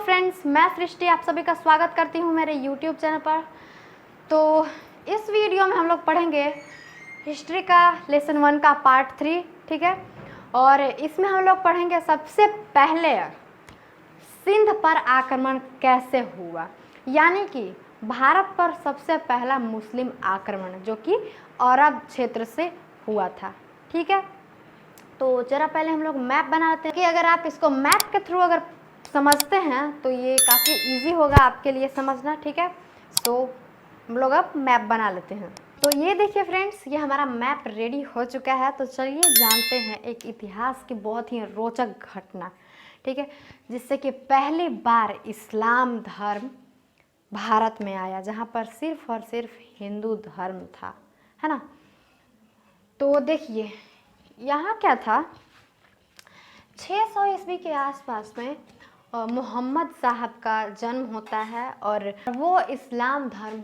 Friends, मैं सृष्टि आप सभी का स्वागत करती हूँ मेरे यूट्यूब चैनल पर। तो इस वीडियो में हम लोग पढ़ेंगे हिस्ट्री का लेसन 1 का पार्ट 3, ठीक है। और इसमें हम लोग पढ़ेंगे सबसे पहले सिंध पर आक्रमण कैसे हुआ, यानी कि भारत पर सबसे पहला मुस्लिम आक्रमण जो कि अरब क्षेत्र से हुआ था, ठीक है। तो जरा पहले हम लोग मैप बना लेते हैं कि अगर आप इसको मैप के थ्रू अगर समझते हैं तो ये काफ़ी इजी होगा आपके लिए समझना, ठीक है। सो हम लोग अब मैप बना लेते हैं। तो ये देखिए फ्रेंड्स, ये हमारा मैप रेडी हो चुका है। तो चलिए जानते हैं एक इतिहास की बहुत ही रोचक घटना, ठीक है, जिससे कि पहली बार इस्लाम धर्म भारत में आया, जहाँ पर सिर्फ और सिर्फ हिंदू धर्म था, है ना। तो देखिए यहाँ क्या था, 600 ईस्वी के आसपास में मोहम्मद साहब का जन्म होता है और वो इस्लाम धर्म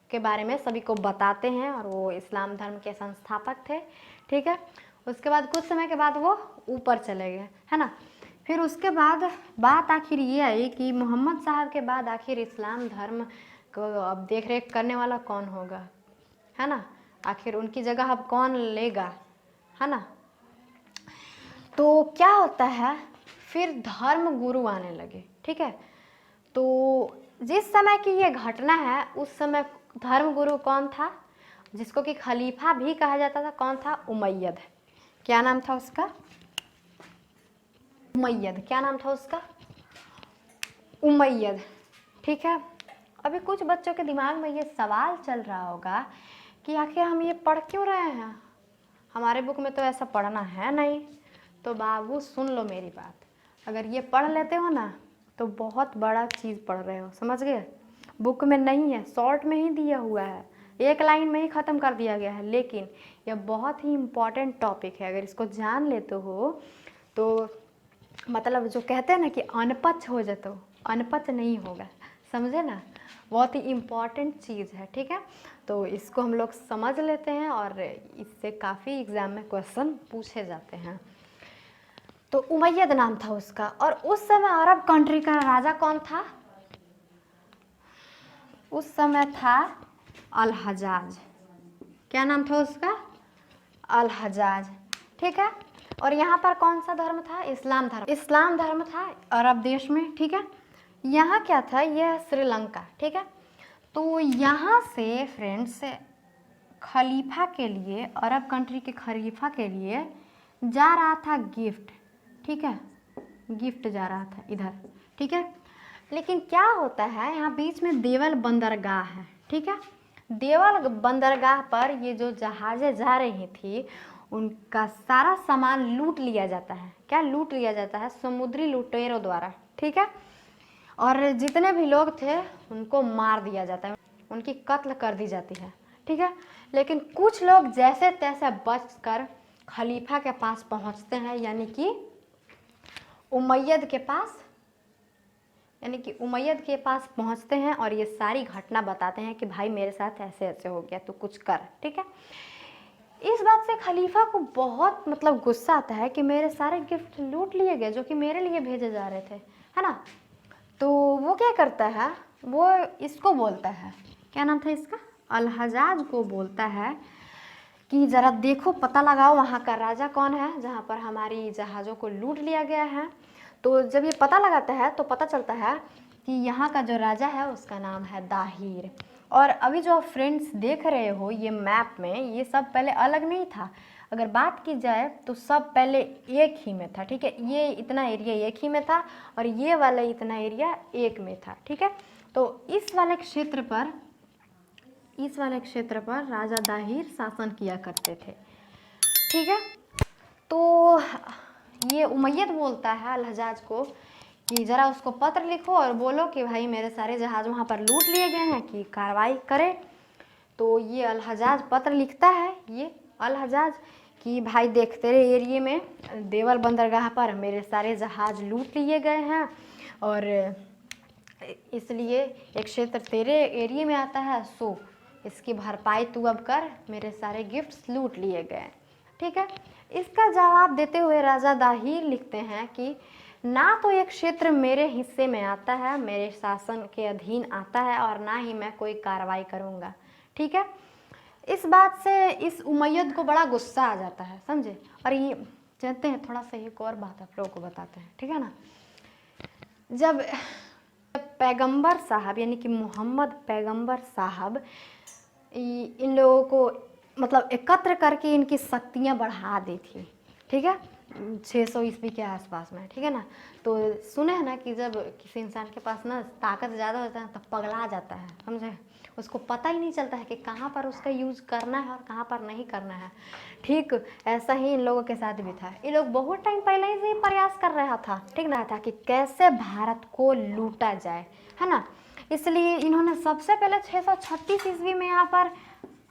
के बारे में सभी को बताते हैं और वो इस्लाम धर्म के संस्थापक थे, ठीक है। उसके बाद कुछ समय के बाद वो ऊपर चले गए, है ना। फिर उसके बाद बात आखिर ये आई कि मोहम्मद साहब के बाद आखिर इस्लाम धर्म को अब देख रेख करने वाला कौन होगा, है ना। आखिर उनकी जगह अब कौन लेगा, है ना। तो क्या होता है, फिर धर्म गुरु आने लगे, ठीक है। तो जिस समय की ये घटना है उस समय धर्म गुरु कौन था, जिसको कि खलीफा भी कहा जाता था, कौन था? उमैयद। क्या नाम था उसका? उमैयद। क्या नाम था उसका? उमैयद, ठीक है। अभी कुछ बच्चों के दिमाग में ये सवाल चल रहा होगा कि आखिर हम ये पढ़ क्यों रहे हैं, हमारे बुक में तो ऐसा पढ़ना है नहीं। तो बाबू सुन लो मेरी बात, अगर ये पढ़ लेते हो ना तो बहुत बड़ा चीज़ पढ़ रहे हो, समझ गए। बुक में नहीं है, शॉर्ट में ही दिया हुआ है, एक लाइन में ही ख़त्म कर दिया गया है, लेकिन यह बहुत ही इम्पॉर्टेंट टॉपिक है। अगर इसको जान लेते हो तो मतलब जो कहते हैं ना कि अनपढ़ हो जाते हो, अनपढ़ नहीं होगा, समझे ना। बहुत ही इम्पॉर्टेंट चीज़ है, ठीक है। तो इसको हम लोग समझ लेते हैं और इससे काफ़ी एग्ज़ाम में क्वेश्चन पूछे जाते हैं। तो उमैयद नाम था उसका। और उस समय अरब कंट्री का राजा कौन था? उस समय था अल हजाज। क्या नाम था उसका? अल हजाज, ठीक है। और यहाँ पर कौन सा धर्म था? इस्लाम धर्म। इस्लाम धर्म था अरब देश में, ठीक है। यहाँ क्या था? यह श्रीलंका, ठीक है। तो यहाँ से फ्रेंड्स खलीफा के लिए, अरब कंट्री के खलीफा के लिए जा रहा था गिफ्ट, ठीक है। गिफ्ट जा रहा था इधर, ठीक है। लेकिन क्या होता है, यहाँ बीच में देवल बंदरगाह है, ठीक है। देवल बंदरगाह पर ये जो जहाज़ें जा रही थी उनका सारा सामान लूट लिया जाता है। क्या लूट लिया जाता है? समुद्री लुटेरों द्वारा, ठीक है। और जितने भी लोग थे उनको मार दिया जाता है, उनकी कत्ल कर दी जाती है, ठीक है। लेकिन कुछ लोग जैसे तैसे बचकर खलीफा के पास पहुंचते हैं, यानी कि उमैयद के पास, यानी कि उमैयद के पास पहुंचते हैं और ये सारी घटना बताते हैं कि भाई मेरे साथ ऐसे ऐसे हो गया, तो कुछ कर, ठीक है। इस बात से खलीफा को बहुत मतलब गुस्सा आता है कि मेरे सारे गिफ्ट लूट लिए गए जो कि मेरे लिए भेजे जा रहे थे, है ना। तो वो क्या करता है, वो इसको बोलता है, क्या नाम था इसका? अल हजाज को बोलता है कि ज़रा देखो, पता लगाओ वहाँ का राजा कौन है जहाँ पर हमारी जहाज़ों को लूट लिया गया है। तो जब ये पता लगाता है तो पता चलता है कि यहाँ का जो राजा है उसका नाम है दाहिर। और अभी जो फ्रेंड्स देख रहे हो ये मैप में, ये सब पहले अलग नहीं था। अगर बात की जाए तो सब पहले एक ही में था, ठीक है। ये इतना एरिया एक ही में था और ये वाला इतना एरिया एक में था, ठीक है। तो इस वाले क्षेत्र पर राजा दाहिर शासन किया करते थे, ठीक है। तो ये उमैयद बोलता है अल हजाज को कि ज़रा उसको पत्र लिखो और बोलो कि भाई मेरे सारे जहाज़ वहाँ पर लूट लिए गए हैं, कि कार्रवाई करे। तो ये अल हजाज पत्र लिखता है, ये अल हजाज, कि भाई देख तेरे एरिए में देवल बंदरगाह पर मेरे सारे जहाज़ लूट लिए गए हैं और इसलिए एक क्षेत्र तेरे एरिए में आता है, सो इसकी भरपाई तू अब कर, मेरे सारे गिफ्ट्स लूट लिए गए, ठीक है। इसका जवाब देते हुए राजा दाहिर लिखते हैं कि ना तो एक क्षेत्र मेरे हिस्से में आता है, मेरे शासन के अधीन आता है, और ना ही मैं कोई कार्रवाई करूँगा। ठीक है, इस बात से इस उमैयद को बड़ा गुस्सा आ जाता है, समझे। और ये जानते हैं, थोड़ा सा एक और बात आप लोगों को बताते हैं, ठीक है ना। जब पैगंबर साहब यानी कि मोहम्मद पैगंबर साहब इन लोगों को मतलब एकत्र करके इनकी शक्तियाँ बढ़ा दी थी, ठीक है, 600 ईस्वी के आसपास में, ठीक है ना। तो सुने हैं ना कि जब किसी इंसान के पास ना ताकत ज़्यादा होता है तब पगला जाता है, समझे। उसको पता ही नहीं चलता है कि कहाँ पर उसका यूज़ करना है और कहाँ पर नहीं करना है। ठीक ऐसा ही इन लोगों के साथ भी था। ये लोग बहुत टाइम पहले ही से प्रयास कर रहा था, ठीक ना, था कि कैसे भारत को लूटा जाए, है ना। इसलिए इन्होंने सबसे पहले 636 ईस्वी में यहाँ पर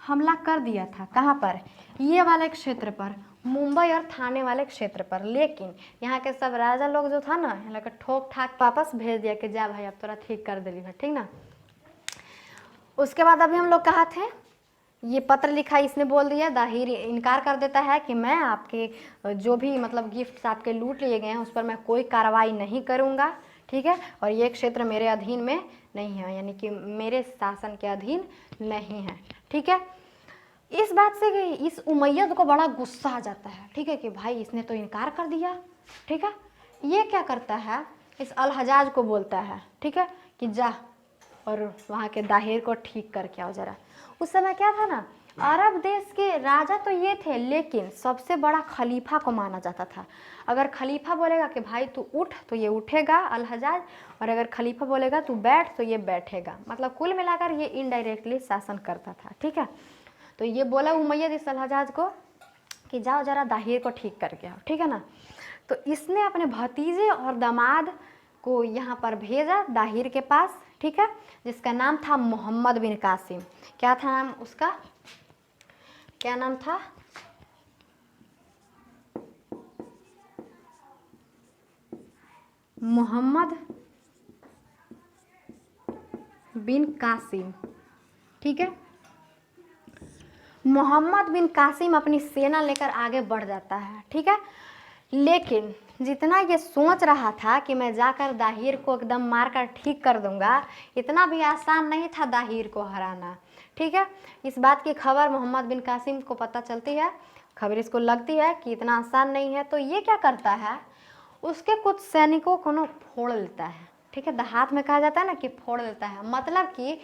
हमला कर दिया था। कहाँ पर? ये वाले क्षेत्र पर, मुंबई और थाने वाले क्षेत्र पर। लेकिन यहाँ के सब राजा लोग जो था ना, यहाँ लोग ठोक ठाक वापस भेज दिया कि जा भाई अब तोरा ठीक कर दिली है, ठीक ना। उसके बाद अभी हम लोग कहाँ थे, ये पत्र लिखा, इसने बोल दिया, दाहिर इनकार कर देता है कि मैं आपके जो भी मतलब गिफ्ट्स आपके लूट लिए गए हैं उस पर मैं कोई कार्रवाई नहीं करूँगा, ठीक है, और ये क्षेत्र मेरे अधीन में नहीं है, यानी कि मेरे शासन के अधीन नहीं है, ठीक है। इस बात से इस उमैयद को बड़ा गुस्सा आ जाता है, ठीक है, कि भाई इसने तो इनकार कर दिया, ठीक है। ये क्या करता है, इस अल हजाज को बोलता है, ठीक है, कि जा और वहाँ के दाहिर को ठीक करके आओ जरा। उस समय क्या था ना, अरब देश के राजा तो ये थे, लेकिन सबसे बड़ा खलीफा को माना जाता था। अगर खलीफा बोलेगा कि भाई तू उठ तो ये उठेगा अल हजाज, और अगर खलीफा बोलेगा तू बैठ तो ये बैठेगा। मतलब कुल मिलाकर ये इनडायरेक्टली शासन करता था, ठीक है। तो ये बोला उमैयद इस अल हजाज को कि जाओ जरा दाहिर को ठीक करके आओ, ठीक है ना। तो इसने अपने भतीजे और दामाद को यहाँ पर भेजा दाहिर के पास, ठीक है, जिसका नाम था मोहम्मद बिन कासिम। क्या था नाम उसका, क्या नाम था? मोहम्मद बिन कासिम, ठीक है। मोहम्मद बिन कासिम अपनी सेना लेकर आगे बढ़ जाता है, ठीक है। लेकिन जितना ये सोच रहा था कि मैं जाकर दाहिर को एकदम मारकर ठीक कर दूंगा, इतना भी आसान नहीं था दाहिर को हराना, ठीक है। इस बात की खबर मोहम्मद बिन कासिम को पता चलती है, खबर इसको लगती है कि इतना आसान नहीं है। तो ये क्या करता है, उसके कुछ सैनिकों को ना फोड़ लेता है, ठीक है। हाथ में कहा जाता है ना कि फोड़ देता है, मतलब कि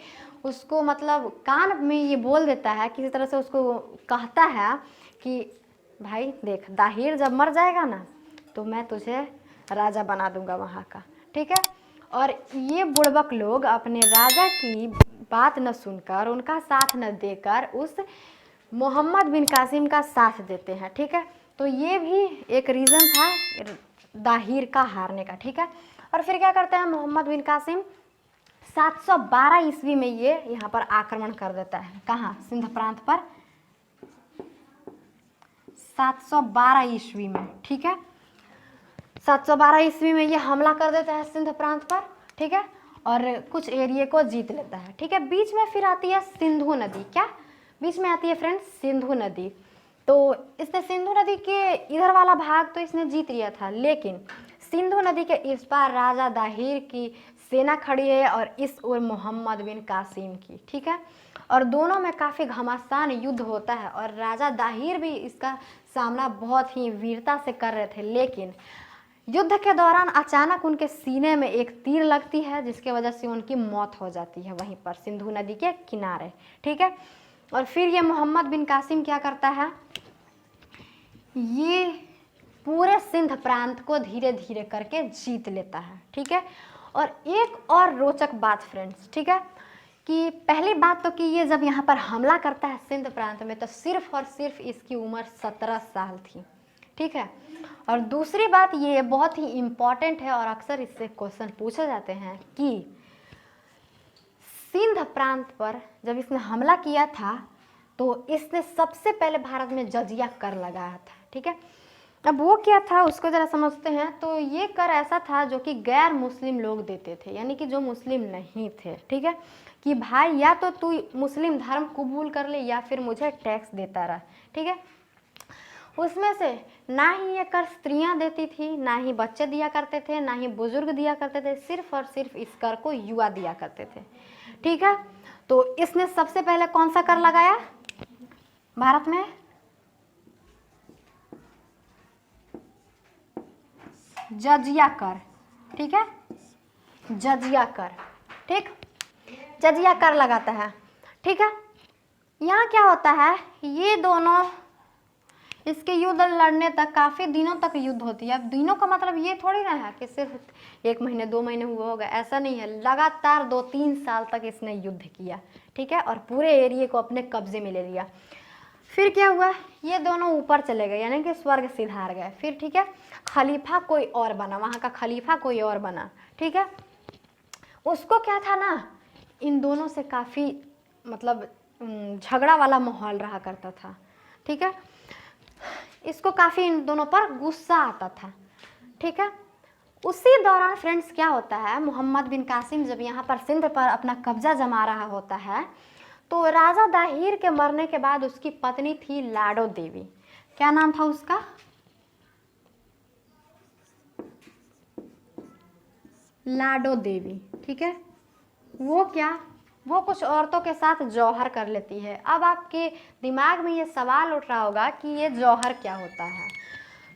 उसको मतलब कान में ये बोल देता है, किसी तरह से उसको कहता है कि भाई देख, दाहिर जब मर जाएगा ना तो मैं तुझे राजा बना दूंगा वहाँ का, ठीक है। और ये बुड़बक लोग अपने राजा की बात न सुनकर, उनका साथ न देकर उस मोहम्मद बिन कासिम का साथ देते हैं, ठीक है। तो ये भी एक रीज़न था दाहिर का हारने का, ठीक है। और फिर क्या करते हैं मोहम्मद बिन कासिम, 712 ईस्वी में ये यहाँ पर आक्रमण कर देता है। कहाँ? सिंध प्रांत पर 712 ईस्वी में, ठीक है। 712 ईस्वी में ये हमला कर देता है सिंध प्रांत पर, ठीक है, और कुछ एरिया को जीत लेता है, ठीक है। बीच में फिर आती है सिंधु नदी। क्या बीच में आती है फ्रेंड्स? सिंधु नदी। तो इसने सिंधु नदी के इधर वाला भाग तो इसने जीत लिया था, लेकिन सिंधु नदी के इस पार राजा दाहिर की सेना खड़ी है और इस ओर मोहम्मद बिन कासिम की, ठीक है। और दोनों में काफ़ी घमासान युद्ध होता है और राजा दाहिर भी इसका सामना बहुत ही वीरता से कर रहे थे। लेकिन युद्ध के दौरान अचानक उनके सीने में एक तीर लगती है, जिसके वजह से उनकी मौत हो जाती है वहीं पर सिंधु नदी के किनारे, ठीक है। और फिर ये मोहम्मद बिन कासिम क्या करता है, ये पूरे सिंध प्रांत को धीरे धीरे करके जीत लेता है, ठीक है। और एक और रोचक बात फ्रेंड्स, ठीक है, कि पहली बात तो कि ये जब यहाँ पर हमला करता है सिंध प्रांत में तो सिर्फ और सिर्फ इसकी उम्र 17 साल थी, ठीक है। और दूसरी बात ये बहुत ही इम्पॉर्टेंट है और अक्सर इससे क्वेश्चन पूछे जाते हैं कि सिंध प्रांत पर जब इसने हमला किया था तो इसने सबसे पहले भारत में जजिया कर लगाया था, ठीक है। अब वो क्या था उसको ज़रा समझते हैं। तो ये कर ऐसा था जो कि गैर मुस्लिम लोग देते थे, यानी कि जो मुस्लिम नहीं थे, ठीक है, कि भाई या तो तू मुस्लिम धर्म कबूल कर ले या फिर मुझे टैक्स देता रहा, ठीक है। उसमें से ना ही ये कर स्त्रियां देती थी, ना ही बच्चे दिया करते थे, ना ही बुजुर्ग दिया करते थे, सिर्फ और सिर्फ इस कर को युवा दिया करते थे। ठीक है, तो इसने सबसे पहले कौन सा कर लगाया भारत में? जजिया कर। ठीक है, जजिया कर। ठीक, जजिया कर लगाता है। ठीक है, यहाँ क्या होता है, ये दोनों इसके युद्ध लड़ने तक काफ़ी दिनों तक युद्ध होती है। अब दिनों का मतलब ये थोड़ी ना है कि सिर्फ 1 महीने 2 महीने हुआ होगा, ऐसा नहीं है। लगातार 2-3 साल तक इसने युद्ध किया। ठीक है, और पूरे एरिया को अपने कब्जे में ले लिया। फिर क्या हुआ, ये दोनों ऊपर चले गए, यानी कि स्वर्ग सिधार गए। फिर ठीक है, खलीफा कोई और बना, वहाँ का खलीफा कोई और बना। ठीक है, उसको क्या था ना, इन दोनों से काफ़ी मतलब झगड़ा वाला माहौल रहा करता था। ठीक है, इसको काफ़ी इन दोनों पर गुस्सा आता था। ठीक है, उसी दौरान फ्रेंड्स क्या होता है, मोहम्मद बिन कासिम जब यहाँ पर सिंध पर अपना कब्जा जमा रहा होता है, तो राजा दाहिर के मरने के बाद उसकी पत्नी थी लाडो देवी। क्या नाम था उसका? लाडो देवी। ठीक है, वो कुछ औरतों के साथ जौहर कर लेती है। अब आपके दिमाग में ये सवाल उठ रहा होगा कि ये जौहर क्या होता है।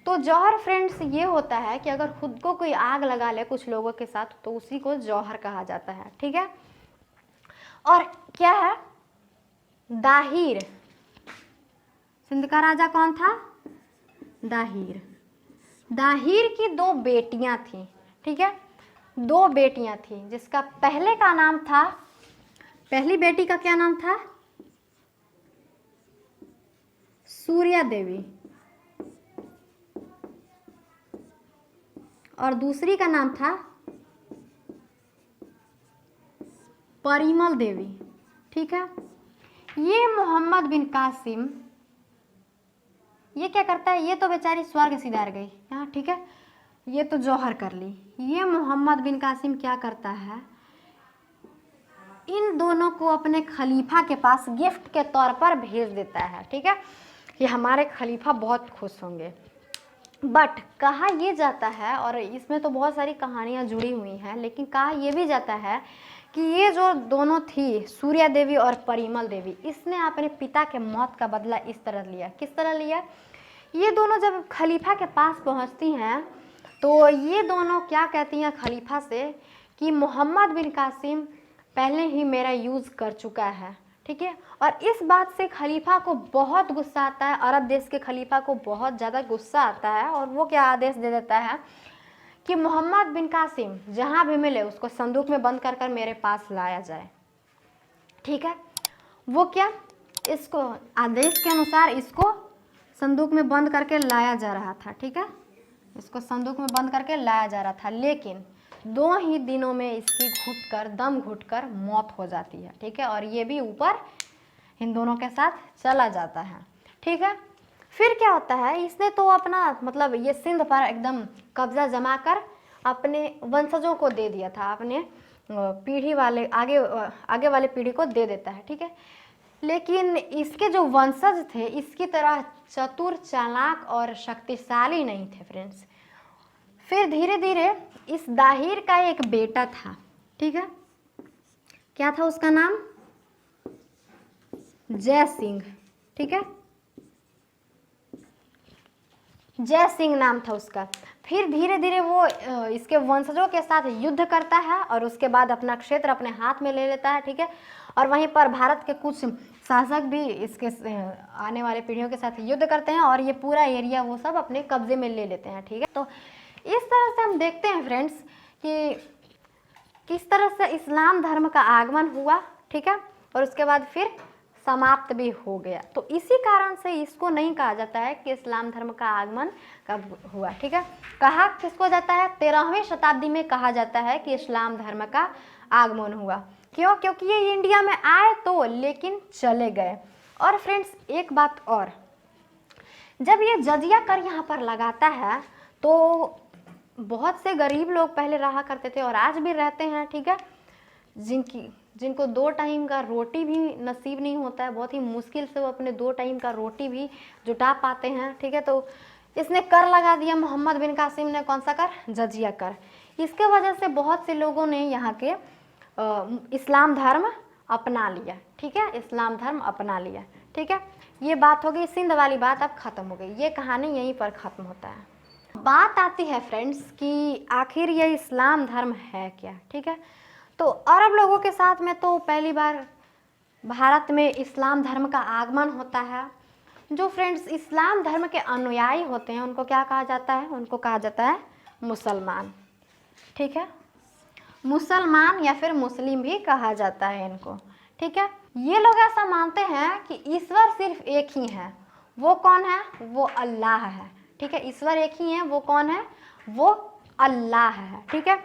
तो जौहर फ्रेंड्स ये होता है कि अगर खुद को कोई आग लगा ले कुछ लोगों के साथ, तो उसी को जौहर कहा जाता है। ठीक है, और क्या है, दाहिर, सिंध का राजा कौन था? दाहिर। दाहिर की 2 बेटियां थी। ठीक है, 2 बेटियां थी, जिसका पहले का नाम था, पहली बेटी का क्या नाम था? सूर्या देवी, और दूसरी का नाम था परिमल देवी। ठीक है, ये मोहम्मद बिन कासिम ये क्या करता है, ये तो बेचारी स्वर्ग सिधार गई यहाँ। ठीक है, ये तो जौहर कर ली। ये मोहम्मद बिन कासिम क्या करता है, इन दोनों को अपने खलीफा के पास गिफ्ट के तौर पर भेज देता है। ठीक है, कि हमारे खलीफा बहुत खुश होंगे। बट कहा ये जाता है, और इसमें तो बहुत सारी कहानियाँ जुड़ी हुई हैं, लेकिन कहा यह भी जाता है कि ये जो दोनों थी, सूर्या देवी और परिमल देवी, इसने अपने पिता के मौत का बदला इस तरह लिया। किस तरह लिया? ये दोनों जब खलीफा के पास पहुंचती हैं, तो ये दोनों क्या कहती हैं खलीफा से कि मोहम्मद बिन कासिम पहले ही मेरा यूज़ कर चुका है। ठीक है, और इस बात से खलीफा को बहुत गुस्सा आता है, अरब देश के खलीफा को बहुत ज़्यादा गुस्सा आता है, और वो क्या आदेश दे देता है कि मोहम्मद बिन कासिम जहाँ भी मिले उसको संदूक में बंद कर कर मेरे पास लाया जाए। ठीक है, वो क्या, इसको आदेश के अनुसार इसको संदूक में बंद करके लाया जा रहा था। ठीक है, इसको संदूक में बंद करके लाया जा रहा था, लेकिन 2 ही दिनों में इसकी दम घुटकर मौत हो जाती है। ठीक है, और ये भी ऊपर इन दोनों के साथ चला जाता है। ठीक है, फिर क्या होता है, इसने तो अपना मतलब ये सिंध पर एकदम कब्जा जमा कर अपने वंशजों को दे दिया था, अपने पीढ़ी वाले आगे वाले पीढ़ी को दे देता है। ठीक है, लेकिन इसके जो वंशज थे इसकी तरह चतुर, चालाक और शक्तिशाली नहीं थे फ्रेंड्स। फिर धीरे धीरे इस दाहिर का एक बेटा था। ठीक है, क्या था उसका नाम? जय सिंह। ठीक है, जय सिंह नाम था उसका। फिर धीरे धीरे वो इसके वंशजों के साथ युद्ध करता है, और उसके बाद अपना क्षेत्र अपने हाथ में ले लेता है। ठीक है, और वहीं पर भारत के कुछ शासक भी इसके आने वाले पीढ़ियों के साथ युद्ध करते हैं, और ये पूरा एरिया वो सब अपने कब्जे में ले लेते हैं। ठीक है, तो इस तरह से हम देखते हैं फ्रेंड्स कि किस तरह से इस्लाम धर्म का आगमन हुआ। ठीक है, और उसके बाद फिर समाप्त भी हो गया। तो इसी कारण से इसको नहीं कहा जाता है कि इस्लाम धर्म का आगमन कब हुआ। ठीक है, कहा किसको जाता है? 13वीं शताब्दी में कहा जाता है कि इस्लाम धर्म का आगमन हुआ। क्यों? क्योंकि ये इंडिया में आए तो, लेकिन चले गए। और फ्रेंड्स एक बात और, जब ये जजिया कर यहाँ पर लगाता है तो बहुत से गरीब लोग पहले रहा करते थे और आज भी रहते हैं। ठीक है, जिनको 2 टाइम का रोटी भी नसीब नहीं होता है, बहुत ही मुश्किल से वो अपने 2 टाइम का रोटी भी जुटा पाते हैं, ठीक है। तो इसने कर लगा दिया, मोहम्मद बिन कासिम ने कौन सा कर, जजिया कर। इसके वजह से बहुत से लोगों ने यहाँ के इस्लाम धर्म अपना लिया, ठीक है, इस्लाम धर्म अपना लिया, ठीक है। ये बात हो गई, सिंध वाली बात अब खत्म हो गई, ये कहानी यहीं पर ख़त्म होता है। बात आती है फ्रेंड्स कि आखिर ये इस्लाम धर्म है क्या, ठीक है। तो अरब लोगों के साथ में तो पहली बार भारत में इस्लाम धर्म का आगमन होता है। जो फ्रेंड्स इस्लाम धर्म के अनुयायी होते हैं उनको क्या कहा जाता है, उनको कहा जाता है मुसलमान, ठीक है, मुसलमान या फिर मुस्लिम भी कहा जाता है इनको, ठीक है। ये लोग ऐसा मानते हैं कि ईश्वर सिर्फ एक ही है, वो कौन है, वो अल्लाह है, ठीक है। ईश्वर एक ही है, वो कौन है, वो अल्लाह है, ठीक है।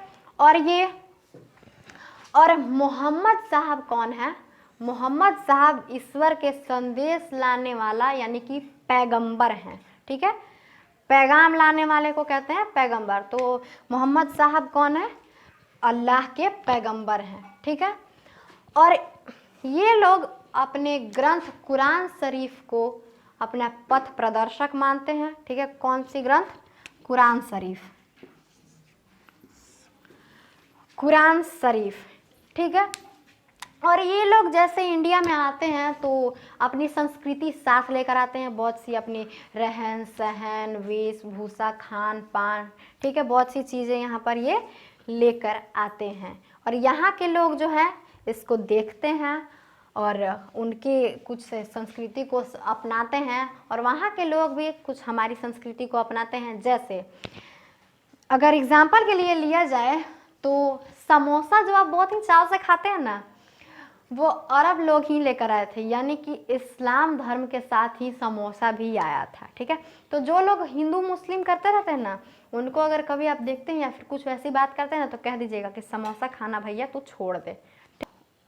और मोहम्मद साहब कौन है, मोहम्मद साहब ईश्वर के संदेश लाने वाला यानी कि पैगंबर हैं, ठीक है। पैगाम लाने वाले को कहते हैं पैगंबर। तो मोहम्मद साहब कौन है, अल्लाह के पैगंबर हैं, ठीक है। और ये लोग अपने ग्रंथ कुरान शरीफ को अपना पथ प्रदर्शक मानते हैं, ठीक है। कौन सी ग्रंथ, कुरान शरीफ, कुरान शरीफ, ठीक है। और ये लोग जैसे इंडिया में आते हैं तो अपनी संस्कृति साथ लेकर आते हैं, बहुत सी अपनी रहन सहन, वेशभूषा, खान पान, ठीक है, बहुत सी चीज़ें यहाँ पर ये लेकर आते हैं। और यहाँ के लोग जो है इसको देखते हैं और उनके कुछ संस्कृति को अपनाते हैं, और वहाँ के लोग भी कुछ हमारी संस्कृति को अपनाते हैं। जैसे अगर एग्जाम्पल के लिए लिया जाए तो समोसा जो आप बहुत ही चाव से खाते हैं ना, वो अरब लोग ही लेकर आए थे, यानी कि इस्लाम धर्म के साथ ही समोसा भी आया था, ठीक है। तो जो लोग हिंदू मुस्लिम करते रहते हैं ना, उनको अगर कभी आप देखते हैं या फिर कुछ वैसी बात करते हैं ना, तो कह दीजिएगा कि समोसा खाना भैया तू छोड़ दे।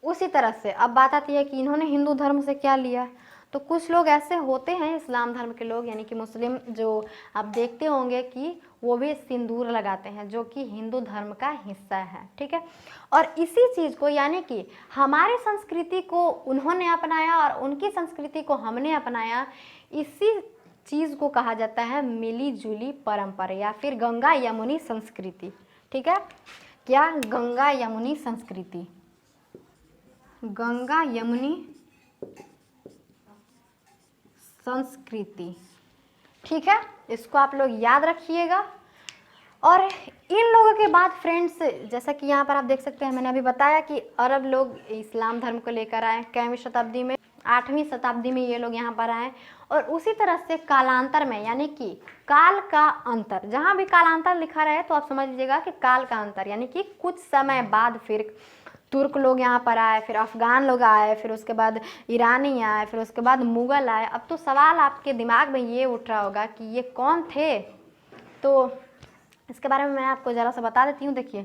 उसी तरह से अब बात आती है कि इन्होंने हिंदू धर्म से क्या लिया। तो कुछ लोग ऐसे होते हैं इस्लाम धर्म के लोग यानी कि मुस्लिम, जो आप देखते होंगे कि वो भी सिंदूर लगाते हैं, जो कि हिंदू धर्म का हिस्सा है, ठीक है। और इसी चीज़ को यानी कि हमारी संस्कृति को उन्होंने अपनाया और उनकी संस्कृति को हमने अपनाया, इसी चीज़ को कहा जाता है मिली जुली परंपरा या फिर गंगा यमुनी संस्कृति, ठीक है। क्या, गंगा यमुनी संस्कृति, गंगा यमुनी संस्कृति, ठीक है। इसको आप लोग याद रखिएगा। और इन लोगों के बाद फ्रेंड्स, जैसा कि यहाँ पर आप देख सकते हैं, मैंने अभी बताया कि अरब लोग इस्लाम धर्म को लेकर आए कैवीं शताब्दी में, 8वीं शताब्दी में ये लोग यहाँ पर आए। और उसी तरह से कालांतर में यानी कि काल का अंतर, जहाँ भी कालांतर लिखा रहे तो आप समझ लीजिएगा कि काल का अंतर, यानी कि कुछ समय बाद फिर तुर्क लोग यहाँ पर आए, फिर अफ़गान लोग आए, फिर उसके बाद ईरानी आए, फिर उसके बाद मुग़ल आए। अब तो सवाल आपके दिमाग में ये उठ रहा होगा कि ये कौन थे, तो इसके बारे में मैं आपको ज़रा सा बता देती हूँ। देखिए,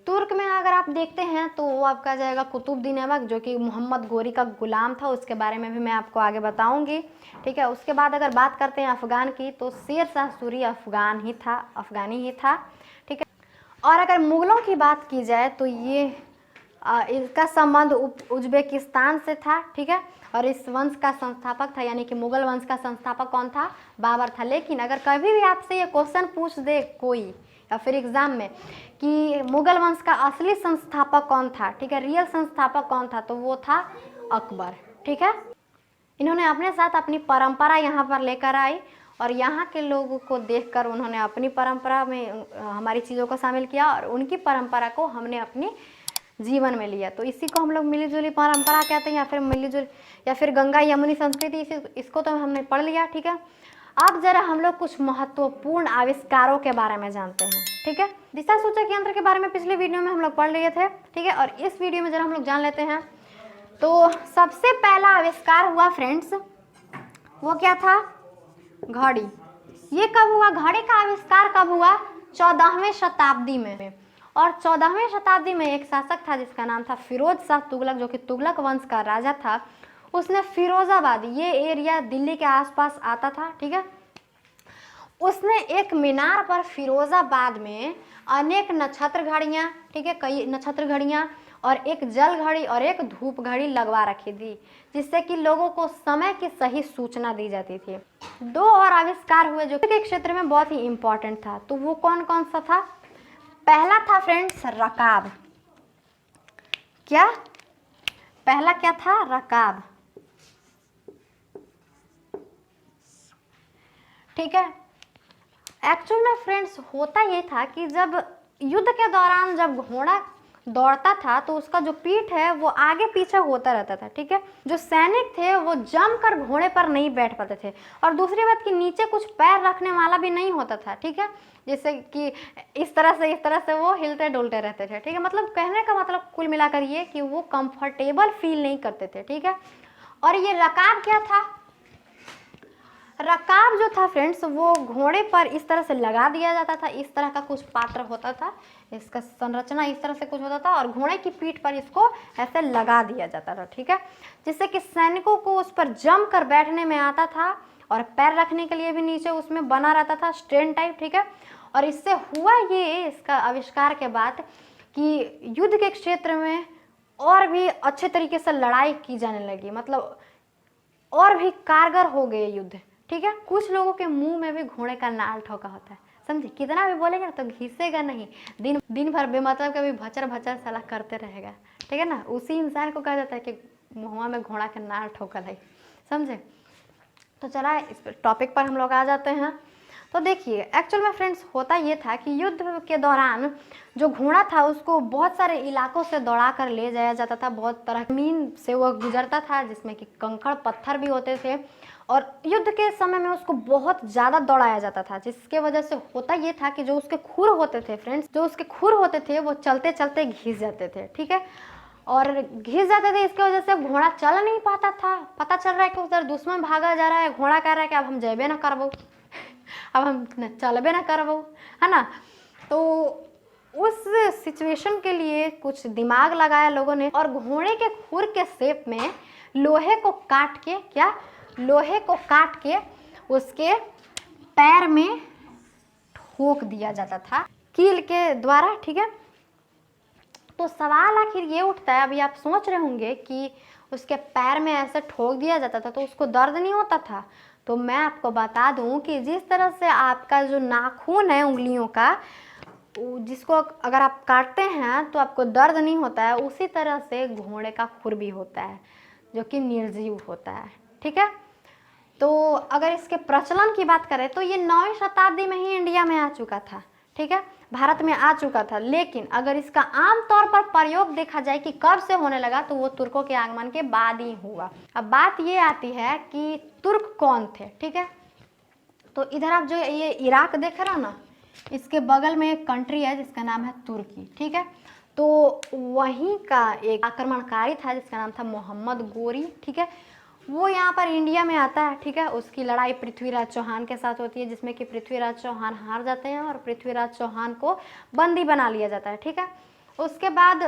तुर्क में अगर आप देखते हैं तो वो आपका जाएगा कुतुबुद्दीन ऐबक, जो कि मोहम्मद गोरी का गुलाम था, उसके बारे में भी मैं आपको आगे बताऊंगी, ठीक है। उसके बाद अगर बात करते हैं अफ़गान की, तो शेर शाह सूरी अफ़गानी ही था, ठीक है। और अगर मुग़लों की बात की जाए तो ये इसका संबंध उज्बेकिस्तान से था, ठीक है। और इस वंश का संस्थापक था, यानी कि मुग़ल वंश का संस्थापक कौन था, बाबर था। लेकिन अगर कभी भी आपसे ये क्वेश्चन पूछ दे कोई या फिर एग्ज़ाम में कि मुग़ल वंश का असली संस्थापक कौन था, ठीक है, रियल संस्थापक कौन था, तो वो था अकबर, ठीक है। इन्होंने अपने साथ अपनी परंपरा यहाँ पर लेकर आई और यहाँ के लोगों को देखकर उन्होंने अपनी परंपरा में हमारी चीज़ों को शामिल किया और उनकी परंपरा को हमने अपनी जीवन में लिया। तो इसी को हम लोग मिली जुली परंपरा कहते हैं, या फिर गंगा यमुनी संस्कृति, इसको तो हमने पढ़ लिया, ठीक है। अब जरा हम लोग कुछ महत्वपूर्ण आविष्कारों के बारे में जानते हैं, ठीक है। दिशा सूचक यंत्र के बारे में पिछले वीडियो में हम लोग पढ़ लिए थे, ठीक है। और इस वीडियो में जरा हम लोग जान लेते हैं। तो सबसे पहला आविष्कार हुआ फ्रेंड्स, वो क्या था, घड़ी। ये कब हुआ, घड़ी का आविष्कार कब हुआ, 14वीं शताब्दी में। और 14वीं शताब्दी में एक शासक था जिसका नाम था फिरोज शाह तुगलक, जो कि तुगलक वंश का राजा था। उसने फिरोजाबाद, ये एरिया दिल्ली के आसपास आता था, ठीक है। उसने एक मीनार पर फिरोजाबाद में अनेक नक्षत्र घड़ियाँ, ठीक है, कई नक्षत्र घड़ियाँ और एक जल घड़ी और एक धूप घड़ी लगवा रखी थी, जिससे कि लोगों को समय की सही सूचना दी जाती थी। 2 और आविष्कार हुए जो के क्षेत्र में बहुत ही इंपॉर्टेंट था, तो वो कौन कौन सा था? पहला था फ्रेंड्स रकाब। क्या? पहला क्या था? रकाब। ठीक है। एक्चुअल में फ्रेंड्स होता ये था कि जब युद्ध के दौरान जब घोड़ा दौड़ता था तो उसका जो पीठ है वो आगे पीछे होता रहता था। ठीक है। जो सैनिक थे वो जमकर घोड़े पर नहीं बैठ पाते थे, और दूसरी बात कि नीचे कुछ पैर रखने वाला भी नहीं होता था। ठीक है। जैसे कि इस तरह से वो हिलते डुलते रहते थे। ठीक है। मतलब कहने का मतलब कुल मिलाकर ये कि वो कंफर्टेबल फील नहीं करते थे। ठीक है। और ये रकाब क्या था? रकाब जो था फ्रेंड्स वो घोड़े पर इस तरह से लगा दिया जाता था। इस तरह का कुछ पात्र होता था, इसका संरचना इस तरह से कुछ होता था, और घोड़े की पीठ पर इसको ऐसे लगा दिया जाता था। ठीक है। जिससे कि सैनिकों को उस पर जम कर बैठने में आता था, और पैर रखने के लिए भी नीचे उसमें बना रहता था स्टैंड टाइप। ठीक है। और इससे हुआ ये, इसका आविष्कार के बाद, कि युद्ध के क्षेत्र में और भी अच्छे तरीके से लड़ाई की जाने लगी, मतलब और भी कारगर हो गए युद्ध। ठीक है। कुछ लोगों के मुंह में भी घोड़े का नाल ठोका होता है, समझे? कितना भी बोलेंगे ना तो घिसेगा नहीं, दिन भर बेमतलब का भी भचर भचर साला करते रहेगा। ठीक है ना। उसी इंसान को कहा जाता है कि मुँह में घोड़ा का नाल ठोकल है, समझे? तो चला इस टॉपिक पर हम लोग आ जाते हैं। तो देखिए एक्चुअल में फ्रेंड्स होता ये था कि युद्ध के दौरान जो घोड़ा था उसको बहुत सारे इलाकों से दौड़ा कर ले जाया जाता था। बहुत तरह जमीन से वह गुजरता था, जिसमें कि कंकड़ पत्थर भी होते थे, और युद्ध के समय में उसको बहुत ज़्यादा दौड़ाया जाता था, जिसके वजह से होता ये था कि जो उसके खुर होते थे फ्रेंड्स, जो उसके खुर होते थे वो चलते चलते घिस जाते थे। ठीक है। और घिस जाते थे, इसके वजह से घोड़ा चल नहीं पाता था। पता चल रहा है कि उधर दुश्मन भागा जा रहा है, घोड़ा कह रहा है कि अब हम जेबे ना करबो, अब हम चलबे ना करबो, है ना। तो उस सिचुएशन के लिए कुछ दिमाग लगाया लोगों ने, और घोड़े के खुर के शेप में लोहे को काट के, क्या, लोहे को काट के उसके पैर में ठोक दिया जाता था कील के द्वारा। ठीक है। तो सवाल आखिर ये उठता है, अभी आप सोच रहे होंगे कि उसके पैर में ऐसे ठोक दिया जाता था तो उसको दर्द नहीं होता था। तो मैं आपको बता दूं कि जिस तरह से आपका जो नाखून है उंगलियों का, जिसको अगर आप काटते हैं तो आपको दर्द नहीं होता है, उसी तरह से घोड़े का खुर भी होता है जो कि निर्जीव होता है। ठीक है। तो अगर इसके प्रचलन की बात करें तो ये 9वीं शताब्दी में ही इंडिया में आ चुका था। ठीक है। भारत में आ चुका था, लेकिन अगर इसका आम तौर पर प्रयोग देखा जाए कि कब से होने लगा, तो वो तुर्कों के आगमन के बाद ही हुआ। अब बात ये आती है कि तुर्क कौन थे। ठीक है। तो इधर आप जो ये इराक देख रहे हो ना, इसके बगल में एक कंट्री है जिसका नाम है तुर्की। ठीक है। तो वहीं का एक आक्रमणकारी था जिसका नाम था मोहम्मद गोरी। ठीक है। वो यहाँ पर इंडिया में आता है। ठीक है। उसकी लड़ाई पृथ्वीराज चौहान के साथ होती है, जिसमें कि पृथ्वीराज चौहान हार जाते हैं और पृथ्वीराज चौहान को बंदी बना लिया जाता है। ठीक है। उसके बाद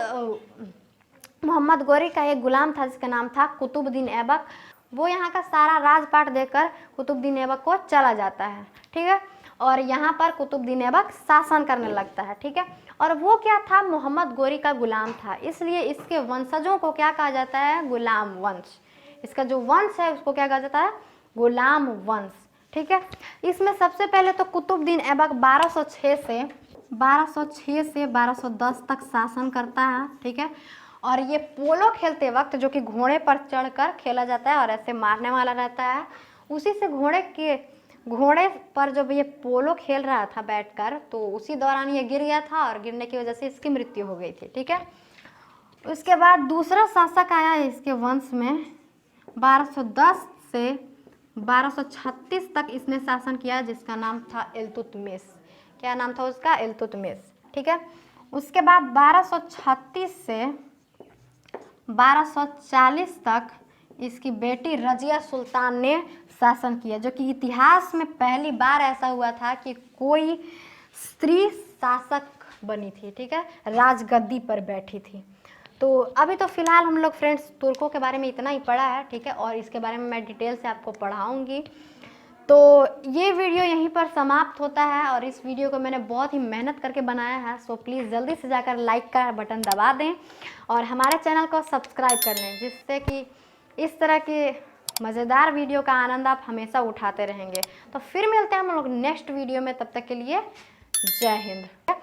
मोहम्मद गोरी का एक गुलाम था जिसका नाम था कुतुबुद्दीन ऐबक। वो यहाँ का सारा राजपाट देकर कुतुबुद्दीन ऐबक को चला जाता है। ठीक है। और यहाँ पर कुतुबुद्दीन ऐबक शासन करने लगता है। ठीक है। और वो क्या था, मोहम्मद गोरी का गुलाम था, इसलिए इसके वंशजों को क्या कहा जाता है, गुलाम वंश। इसका जो वंश है उसको क्या कहा जाता है, गुलाम वंश। ठीक है। इसमें सबसे पहले तो कुतुबुद्दीन ऐबक 1206 से 1210 तक शासन करता है। ठीक है। और ये पोलो खेलते वक्त, जो कि घोड़े पर चढ़कर खेला जाता है और ऐसे मारने वाला रहता है, उसी से घोड़े पर जब ये पोलो खेल रहा था बैठकर, तो उसी दौरान ये गिर गया था और गिरने की वजह से इसकी मृत्यु हो गई थी। ठीक है। उसके बाद दूसरा शासक आया इसके वंश में, 1210 से 1236 तक इसने शासन किया, जिसका नाम था इल्तुतमिश। क्या नाम था उसका, इल्तुतमिश। ठीक है। उसके बाद 1236 से 1240 तक इसकी बेटी रजिया सुल्तान ने शासन किया, जो कि इतिहास में पहली बार ऐसा हुआ था कि कोई स्त्री शासक बनी थी। ठीक है। राजगद्दी पर बैठी थी। तो अभी तो फिलहाल हम लोग फ्रेंड्स तुर्कों के बारे में इतना ही पढ़ा है। ठीक है। और इसके बारे में मैं डिटेल से आपको पढ़ाऊंगी। तो ये वीडियो यहीं पर समाप्त होता है और इस वीडियो को मैंने बहुत ही मेहनत करके बनाया है। सो प्लीज़ जल्दी से जाकर लाइक का बटन दबा दें और हमारे चैनल को सब्सक्राइब कर लें, जिससे कि इस तरह के मज़ेदार वीडियो का आनंद आप हमेशा उठाते रहेंगे। तो फिर मिलते हैं हम लोग नेक्स्ट वीडियो में, तब तक के लिए जय हिंद।